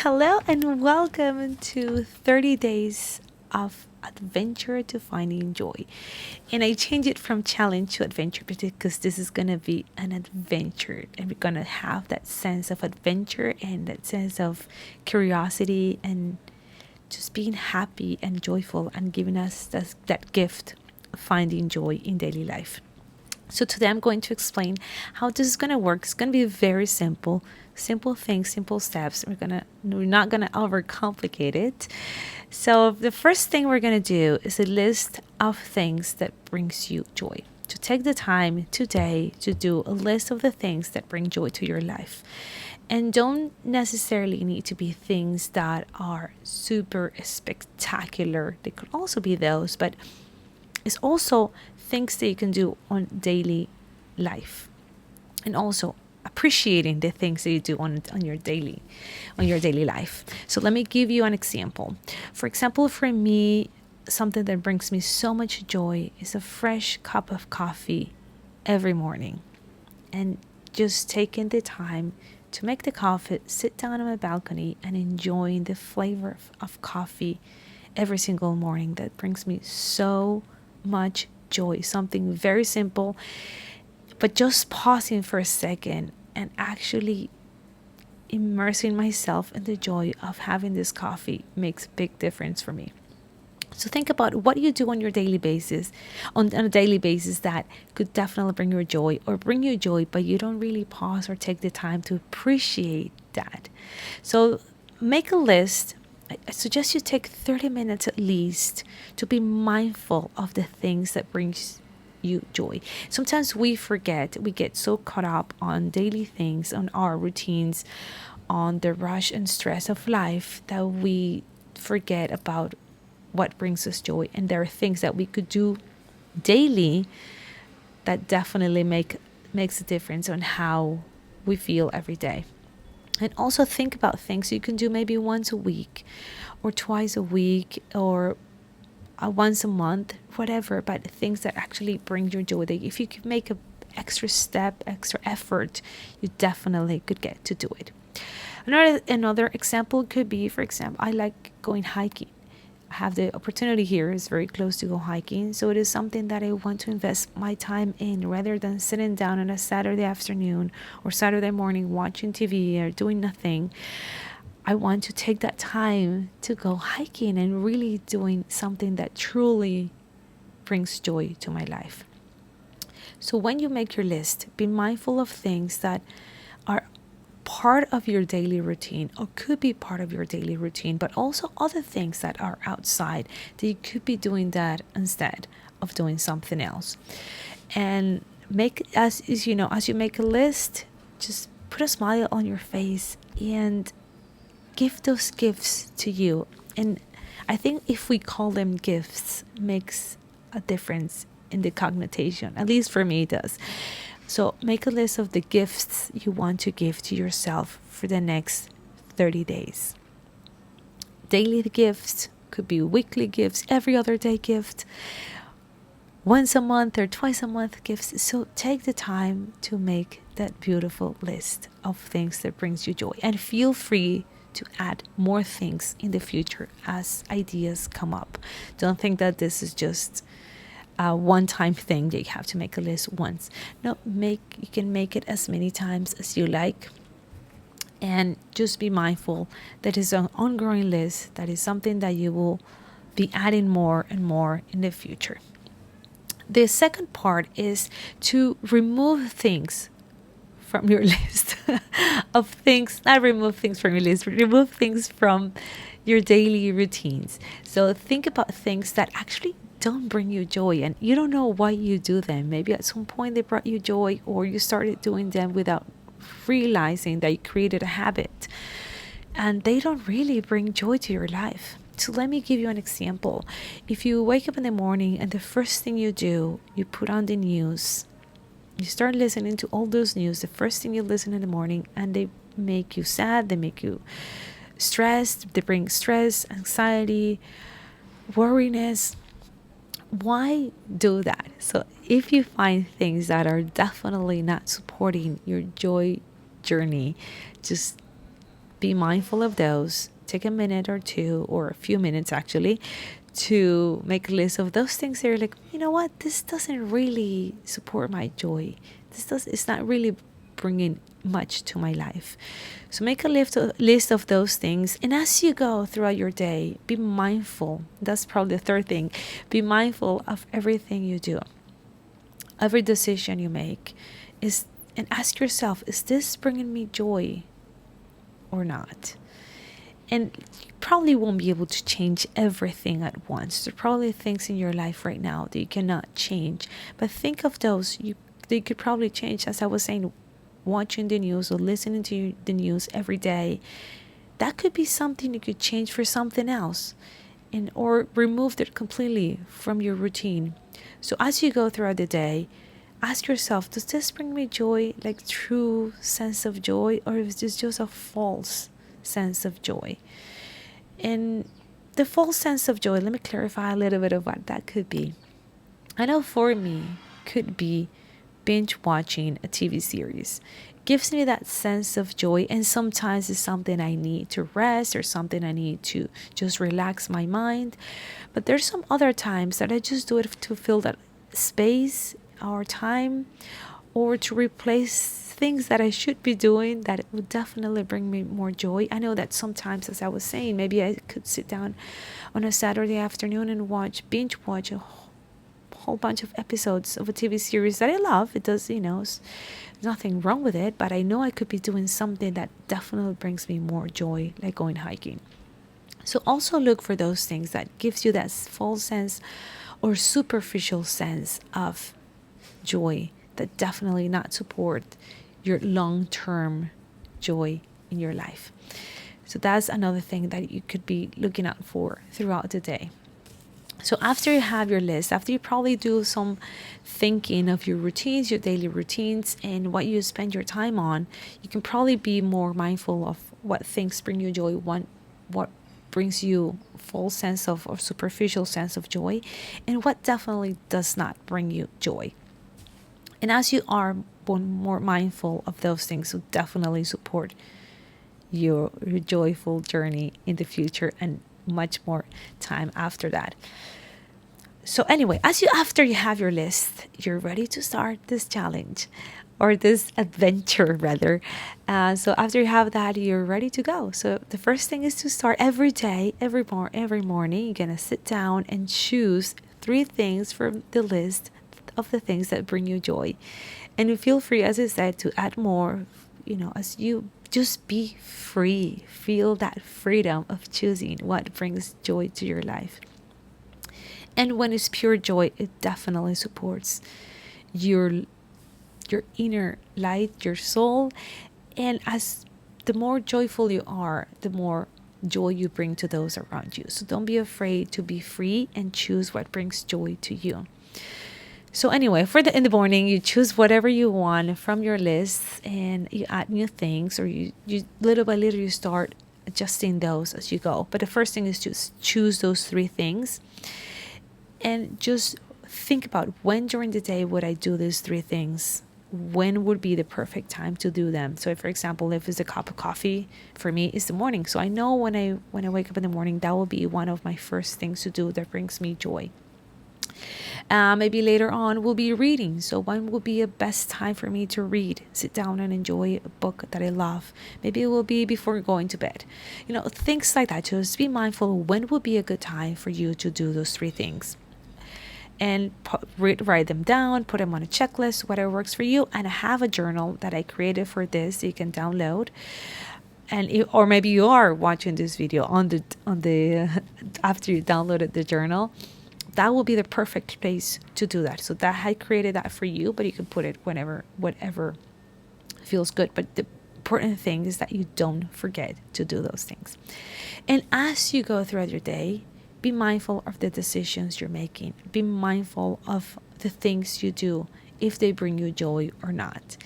Hello and welcome to 30 Days of Adventure to Finding Joy. And I change it from challenge to adventure because this is going to be an adventure. And we're going to have that sense of adventure and that sense of curiosity and just being happy and joyful and giving us that gift of finding joy in daily life. So today I'm going to explain how this is going to work. It's going to be very simple things, simple steps. We're not gonna overcomplicate it. So the first thing we're gonna do is a list of things that brings you joy. To take the time today to do a list of the things that bring joy to your life. And don't necessarily need to be things that are super spectacular. They could also be those, but it's also things that you can do on daily life. And also appreciating the things that you do on your daily life. So let me give you an example. For example, for me, something that brings me so much joy is a fresh cup of coffee every morning. And just taking the time to make the coffee, sit down on my balcony and enjoying the flavor of coffee every single morning. That brings me so much joy. Something very simple, but just pausing for a second and actually immersing myself in the joy of having this coffee makes a big difference for me. So think about what you do on your daily basis, on a daily basis that could definitely bring you joy, but you don't really pause or take the time to appreciate that. So make a list. I suggest you take 30 minutes at least to be mindful of the things that brings you joy. Sometimes we forget, we get so caught up on daily things, on our routines, on the rush and stress of life that we forget about what brings us joy. And there are things that we could do daily that definitely makes a difference on how we feel every day. And also think about things you can do maybe once a week or twice a week or once a month, whatever, but things that actually bring you joy. That if you could make an extra step, extra effort, you definitely could get to do it. Another example could be, for example, I like going hiking. I have the opportunity here, it's very close to go hiking, so it is something that I want to invest my time in rather than sitting down on a Saturday afternoon or Saturday morning watching TV or doing nothing. I want to take that time to go hiking and really doing something that truly brings joy to my life. So when you make your list, be mindful of things that are part of your daily routine or could be part of your daily routine, but also other things that are outside that you could be doing that instead of doing something else. And as you make a list, just put a smile on your face and give those gifts to you. And I think if we call them gifts, makes a difference in the connotation. At least for me, it does. So make a list of the gifts you want to give to yourself for the next 30 days. Daily gifts, could be weekly gifts, every other day gift, once a month or twice a month gifts. So take the time to make that beautiful list of things that brings you joy. And feel free to add more things in the future as ideas come up. Don't think that this is just a one-time thing that you have to make a list once. No, you can make it as many times as you like, and just be mindful that it's an ongoing list. That is something that you will be adding more and more in the future. The second part is to remove things from your list of things, not remove things from your list, but remove things from your daily routines. So think about things that actually don't bring you joy and you don't know why you do them. Maybe at some point they brought you joy, or you started doing them without realizing that you created a habit and they don't really bring joy to your life. So let me give you an example. If you wake up in the morning and the first thing you do, you put on the news, you start listening to all those news, the first thing you listen in the morning, and they make you sad, they make you stressed, they bring stress, anxiety, worriness. Why do that? So if you find things that are definitely not supporting your joy journey, just be mindful of those. Take a minute or two, or a few minutes actually, to make a list of those things that you're like, you know what, this doesn't really support my joy. It's not really bringing much to my life. So make a list of those things. And as you go throughout your day, be mindful. That's probably the third thing. Be mindful of everything you do. Every decision you make and ask yourself, is this bringing me joy or not? And you probably won't be able to change everything at once. There are probably things in your life right now that you cannot change. But think of those they could probably change. As I was saying, watching the news or listening to the news every day, that could be something you could change for something else, or remove it completely from your routine. So as you go throughout the day, ask yourself, does this bring me joy, like true sense of joy, or is this just a false sense of joy? And the false sense of joy, let me clarify a little bit of what that could be. I know for me, could be binge watching a TV series. It gives me that sense of joy, and sometimes it's something I need to rest or something I need to just relax my mind. But there's some other times that I just do it to fill that space or time, or to replace things that I should be doing that would definitely bring me more joy. I know that sometimes, as I was saying, maybe I could sit down on a Saturday afternoon and binge watch a whole bunch of episodes of a TV series that I love. It does, there's nothing wrong with it, but I know I could be doing something that definitely brings me more joy, like going hiking. So also look for those things that gives you that false sense or superficial sense of joy that definitely not support your long-term joy in your life. So that's another thing that you could be looking out for throughout the day. So after you have your list, after you probably do some thinking of your routines, your daily routines, and what you spend your time on, you can probably be more mindful of what things bring you joy, what brings you full sense of or superficial sense of joy, and what definitely does not bring you joy. And as you are more mindful of those things, will definitely support your joyful journey in the future and much more time after that. So anyway, after you have your list, you're ready to start this challenge, or this adventure rather. So after you have that, you're ready to go. So the first thing is to start every day, every morning. You're gonna sit down and choose 3 things from the list of the things that bring you joy, and you feel free, as I said, to add more. As you just be free, feel that freedom of choosing what brings joy to your life. And when it's pure joy, it definitely supports your inner light, your soul. And as the more joyful you are, the more joy you bring to those around you. So don't be afraid to be free and choose what brings joy to you. So anyway, in the morning, you choose whatever you want from your list, and you add new things, or you little by little you start adjusting those as you go. But the first thing is to choose those 3 things, and just think about when during the day would I do these 3 things. When would be the perfect time to do them? So, for example, if it's a cup of coffee, for me, it's the morning. So I know when I wake up in the morning, that will be one of my first things to do that brings me joy. Maybe later on we'll be reading. So when will be a best time for me to read? Sit down and enjoy a book that I love. Maybe it will be before going to bed. Things like that. Just be mindful when will be a good time for you to do those 3 things. And write them down, put them on a checklist, whatever works for you. And I have a journal that I created for this you can download. Or maybe you are watching this video on the after you downloaded the journal. That will be the perfect place to do that. So that I created that for you, but you can put it whatever feels good. But the important thing is that you don't forget to do those things. And as you go throughout your day, be mindful of the decisions you're making. Be mindful of the things you do, if they bring you joy or not.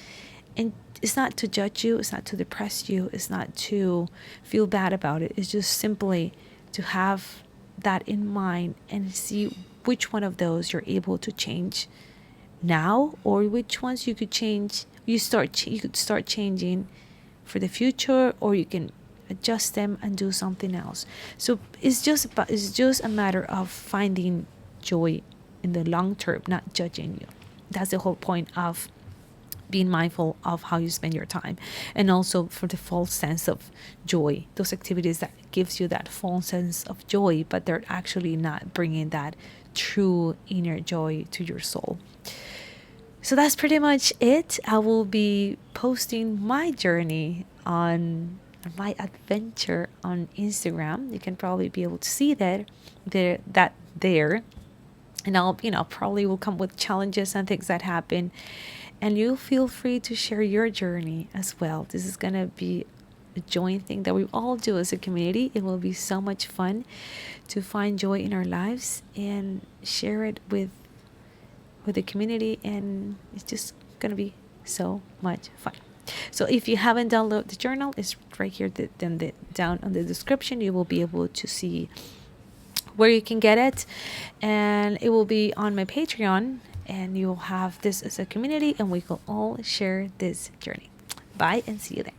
And it's not to judge you, it's not to depress you, it's not to feel bad about it. It's just simply to have that in mind and see which one of those you're able to change now, or which ones you could change. You could start changing for the future, or you can adjust them, and do something else. So it's just a matter of finding joy in the long term, not judging you. That's the whole point of being mindful of how you spend your time, and also for the false sense of joy, those activities that gives you that false sense of joy, but they're actually not bringing that true inner joy to your soul. So that's pretty much it. I will be posting my journey on my adventure on Instagram. You can probably be able to see that there, and I'll probably will come with challenges and things that happen, and you feel free to share your journey as well. This is gonna be a joint thing that we all do as a community. It will be so much fun to find joy in our lives and share it with the community, and it's just gonna be so much fun. So if you haven't downloaded the journal, it's right here down on the description. You will be able to see where you can get it, and it will be on my Patreon, and you'll have this as a community, and we will all share this journey. Bye, and see you there.